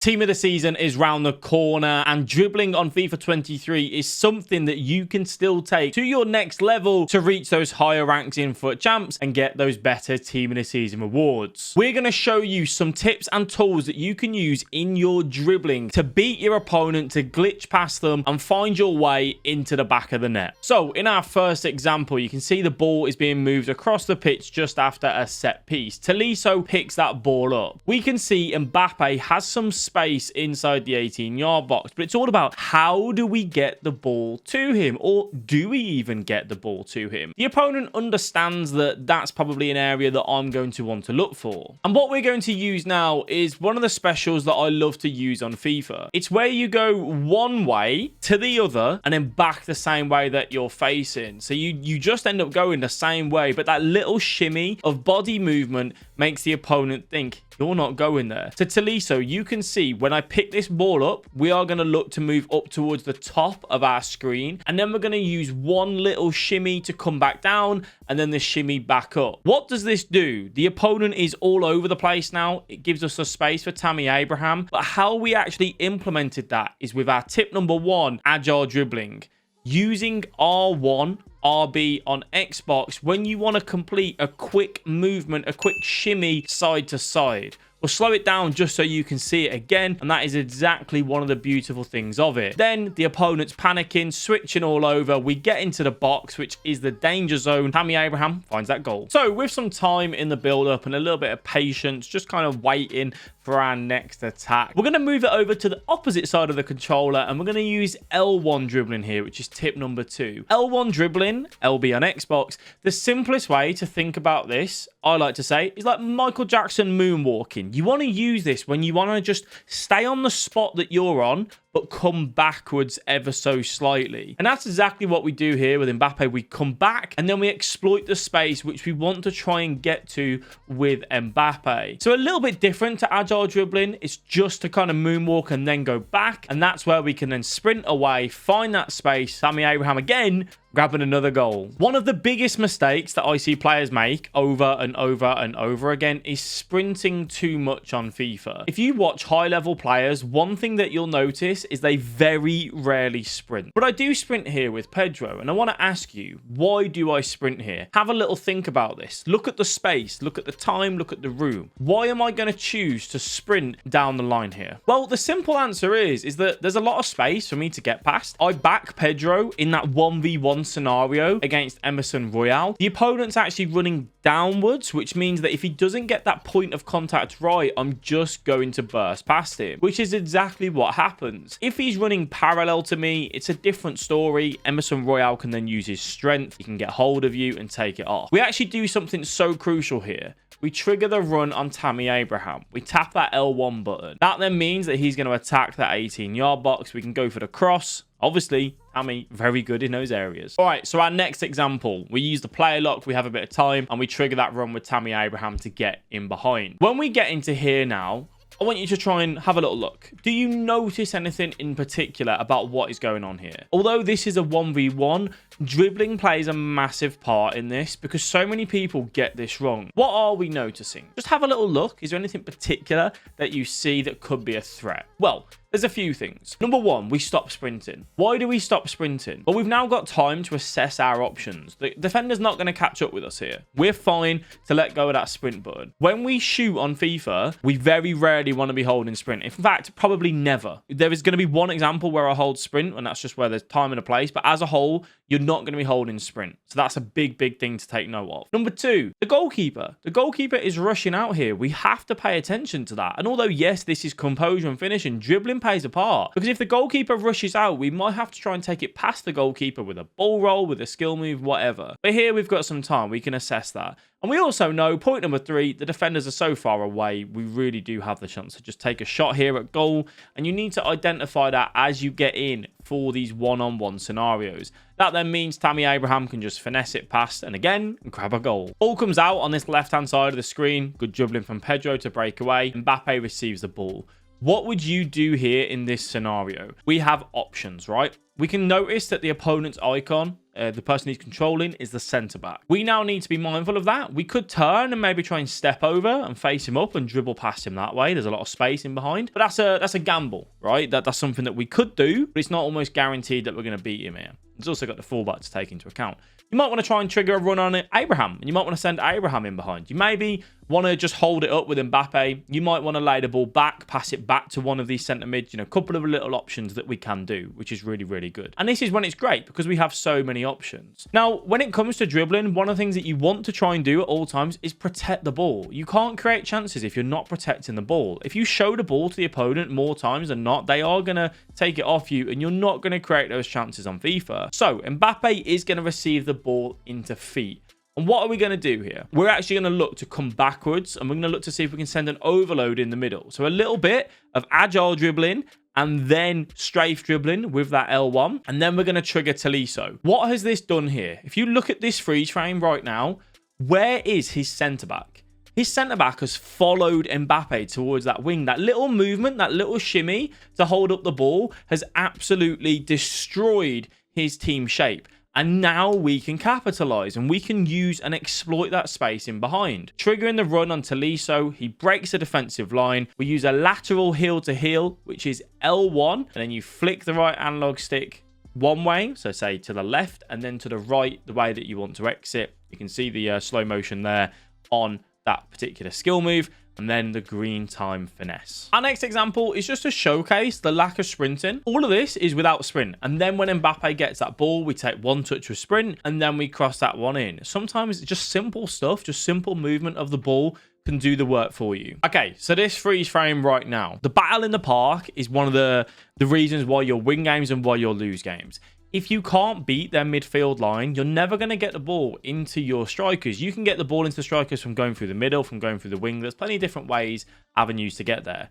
Team of the season is round the corner, and dribbling on FIFA 23 is something that you can still take to your next level to reach those higher ranks in FUT Champs and get those better team of the season rewards. We're going to show you some tips and tools that you can use in your dribbling to beat your opponent, to glitch past them and find your way into the back of the net. So in our first example, you can see the ball is being moved across the pitch just after a set piece. Tolisso picks that ball up. We can see Mbappe has some space inside the 18-yard box, but it's all about how do we get the ball to him, or do we even get the ball to him? The opponent understands that that's probably an area that I'm going to want to look for. And what we're going to use now is one of the specials that I love to use on FIFA. It's where you go one way to the other and then back the same way that you're facing. So you just end up going the same way, but that little shimmy of body movement makes the opponent think you're not going there. So Tolisso, you can see when I pick this ball up, we are going to look to move up towards the top of our screen, and then we're going to use one little shimmy to come back down and then the shimmy back up. What does this do? The opponent is all over the place now. It gives us a space for Tammy Abraham, but how we actually implemented that is with our tip number 1, Agile dribbling. Using R1, RB on Xbox when you want to complete a quick movement, a quick shimmy side to side. We'll slow it down just so you can see it again, and that is exactly one of the beautiful things of it. Then the opponent's panicking, switching all over. We get into the box, which is the danger zone. Tammy Abraham finds that goal. So with some time in the build-up and a little bit of patience, just kind of waiting for our next attack, we're going to move it over to the opposite side of the controller, and we're going to use L1 dribbling here, which is tip number 2. L1 dribbling, LB on Xbox. The simplest way to think about this, I like to say, is like Michael Jackson moonwalking. You want to use this when you want to just stay on the spot that you're on, but come backwards ever so slightly. And that's exactly what we do here with Mbappe. We come back and then we exploit the space which we want to try and get to with Mbappe. So a little bit different to agile dribbling. It's just to kind of moonwalk and then go back. And that's where we can then sprint away, find that space. Tammy Abraham again, grabbing another goal. One of the biggest mistakes that I see players make over and over and over again is sprinting too much on FIFA. If you watch high-level players, one thing that you'll notice is they very rarely sprint. But I do sprint here with Pedro, and I want to ask you, why do I sprint here? Have a little think about this. Look at the space, look at the time, look at the room. Why am I going to choose to sprint down the line here? Well, the simple answer is that there's a lot of space for me to get past. I back Pedro in that 1v1 scenario against Emerson Royale. The opponent's actually running downwards, which means that if he doesn't get that point of contact right, I'm just going to burst past him, which is exactly what happens. If he's running parallel to me, it's a different story. Emerson Royale can then use his strength. He can get hold of you and take it off. We actually do something so crucial here. We trigger the run on Tammy Abraham. We tap that L1 button. That then means that he's going to attack that 18-yard box. We can go for the cross. Obviously, Tammy, very good in those areas. All right, so our next example, we use the player lock, we have a bit of time, and we trigger that run with Tammy Abraham to get in behind. When we get into here now, I want you to try and have a little look. Do you notice anything in particular about what is going on here? Although this is a 1v1, dribbling plays a massive part in this because so many people get this wrong. What are we noticing? Just have a little look. Is there anything particular that you see that could be a threat? Well, there's a few things. Number 1, we stop sprinting. Why do we stop sprinting? Well, we've now got time to assess our options. The defender's not going to catch up with us here. We're fine to let go of that sprint button. When we shoot on FIFA, we very rarely want to be holding sprint. In fact, probably never. There is going to be one example where I hold sprint, and that's just where there's time and a place. But as a whole, you're not going to be holding sprint. So that's a big thing to take note of. Number 2, the goalkeeper. The goalkeeper is rushing out here. We have to pay attention to that. And although, yes, this is composure and finishing, dribbling plays a part. Because if the goalkeeper rushes out, we might have to try and take it past the goalkeeper with a ball roll, with a skill move, whatever. But here we've got some time. We can assess that. And we also know, point number 3, the defenders are so far away, we really do have the chance to just take a shot here at goal. And you need to identify that as you get in for these one-on-one scenarios. That then means Tammy Abraham can just finesse it past and again, grab a goal. Ball comes out on this left-hand side of the screen. Good dribbling from Pedro to break away. Mbappe receives the ball. What would you do here in this scenario? We have options, right? We can notice that the opponent's icon, the person he's controlling, is the centre back. We now need to be mindful of that. We could turn and maybe try and step over and face him up and dribble past him that way. There's a lot of space in behind, but that's a gamble, right? That's something that we could do, but it's not almost guaranteed that we're going to beat him here. It's also got the fullback to take into account. You might want to try and trigger a run on Abraham, and you might want to send Abraham in behind. You maybe want to just hold it up with Mbappe. You might want to lay the ball back, pass it back to one of these centre mids. You know, a couple of little options that we can do, which is really, really good. And this is when it's great because we have so many options. Now, when it comes to dribbling, one of the things that you want to try and do at all times is protect the ball. You can't create chances if you're not protecting the ball. If you show the ball to the opponent more times than not, they are going to take it off you, and you're not going to create those chances on FIFA. So Mbappe is going to receive the ball into feet. And what are we going to do here? We're actually going to look to come backwards, and we're going to look to see if we can send an overload in the middle. So a little bit of agile dribbling and then strafe dribbling with that L1. And then we're going to trigger Tolisso. What has this done here? If you look at this freeze frame right now, where is his centre back? His centre back has followed Mbappe towards that wing. That little movement, that little shimmy to hold up the ball has absolutely destroyed his team shape. And now we can capitalize and we can use and exploit that space in behind. Triggering the run on Tolisso, he breaks the defensive line. We use a lateral heel to heel, which is L1. And then you flick the right analog stick one way, so say to the left, and then to the right, the way that you want to exit. You can see the slow motion there on that particular skill move. And then the green time finesse. Our next example is just to showcase the lack of sprinting. All of this is without sprint. And then when Mbappe gets that ball, we take one touch with sprint and then we cross that one in. Sometimes it's just simple stuff, just simple movement of the ball can do the work for you. Okay, so this freeze frame right now. The battle in the park is one of the reasons why you'll win games and why you'll lose games. If you can't beat their midfield line, you're never going to get the ball into your strikers. You can get the ball into strikers from going through the middle, from going through the wing. There's plenty of different ways, avenues to get there.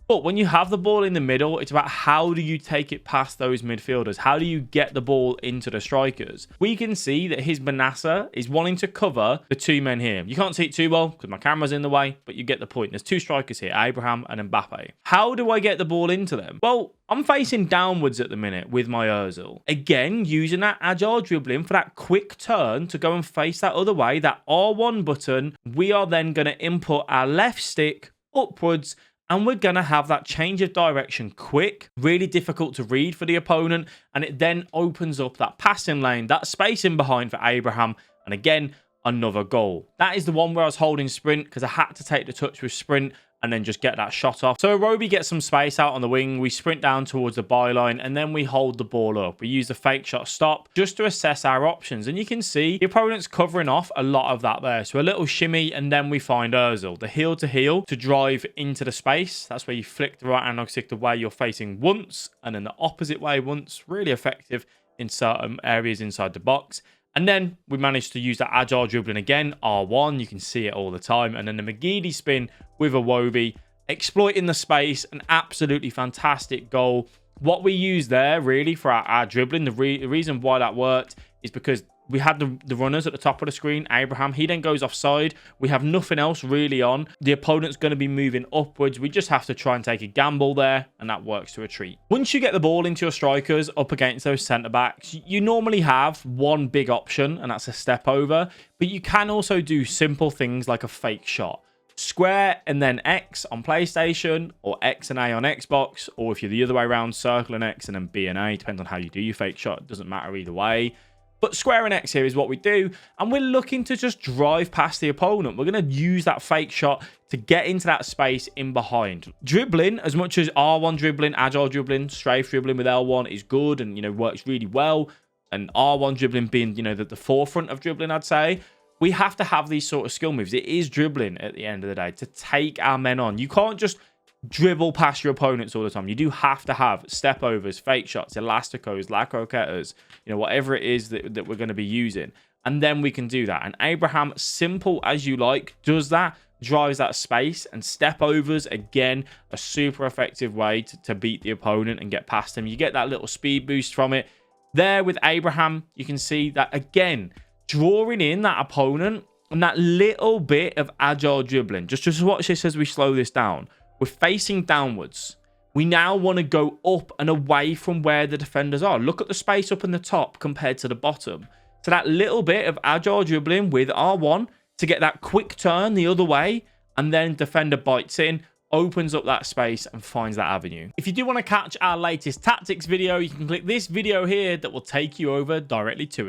But when you have the ball in the middle, it's about how do you take it past those midfielders? How do you get the ball into the strikers? We can see that his Manassa is wanting to cover the two men here. You can't see it too well because my camera's in the way, but you get the point. There's two strikers here, Abraham and Mbappe. How do I get the ball into them? Well, I'm facing downwards at the minute with my Ozil. Again, using that agile dribbling for that quick turn to go and face that other way, that R1 button. We are then going to input our left stick upwards, and we're going to have that change of direction quick, really difficult to read for the opponent. And it then opens up that passing lane, that space in behind for Abraham. And again, another goal. That is the one where I was holding sprint because I had to take the touch with sprint and then just get that shot off. So Iwobi gets some space out on the wing. We sprint down towards the byline and then we hold the ball up. We use the fake shot stop just to assess our options. And you can see the opponent's covering off a lot of that there. So a little shimmy and then we find Ozil. The heel to heel to drive into the space. That's where you flick the right analog stick the way you're facing once and then the opposite way once. Really effective in certain areas inside the box. And then we managed to use that agile dribbling again, R1. You can see it all the time. And then the McGeady spin with Iwobi, exploiting the space. An absolutely fantastic goal. What we use there really for our dribbling, the reason why that worked is because we had the runners at the top of the screen. Abraham, he then goes offside. We have nothing else really on. The opponent's going to be moving upwards. We just have to try and take a gamble there, and that works to a treat. Once you get the ball into your strikers up against those centre-backs, you normally have one big option, and that's a step over. But you can also do simple things like a fake shot. Square and then X on PlayStation, or X and A on Xbox, or if you're the other way around, circle and X and then B and A. Depends on how you do your fake shot. It doesn't matter either way. But square and X here is what we do. And we're looking to just drive past the opponent. We're going to use that fake shot to get into that space in behind. Dribbling, as much as R1 dribbling, agile dribbling, strafe dribbling with L1 is good and, you know, works really well. And R1 dribbling being, you know, the forefront of dribbling, I'd say. We have to have these sort of skill moves. It is dribbling at the end of the day to take our men on. You can't just dribble past your opponents all the time. You do have to have step overs, fake shots, elasticos, la croquetas, you know, whatever it is that we're going to be using. And then we can do that. And Abraham, simple as you like, does that, drives that space, and step overs, again, a super effective way to beat the opponent and get past him. You get that little speed boost from it. There with Abraham, you can see that, again, drawing in that opponent and that little bit of agile dribbling. Just watch this as we slow this down. We're facing downwards. We now want to go up and away from where the defenders are. Look at the space up in the top compared to the bottom. So that little bit of agile dribbling with R1 to get that quick turn the other way, and then defender bites in, opens up that space and finds that avenue. If you do want to catch our latest tactics video, you can click this video here that will take you over directly to it.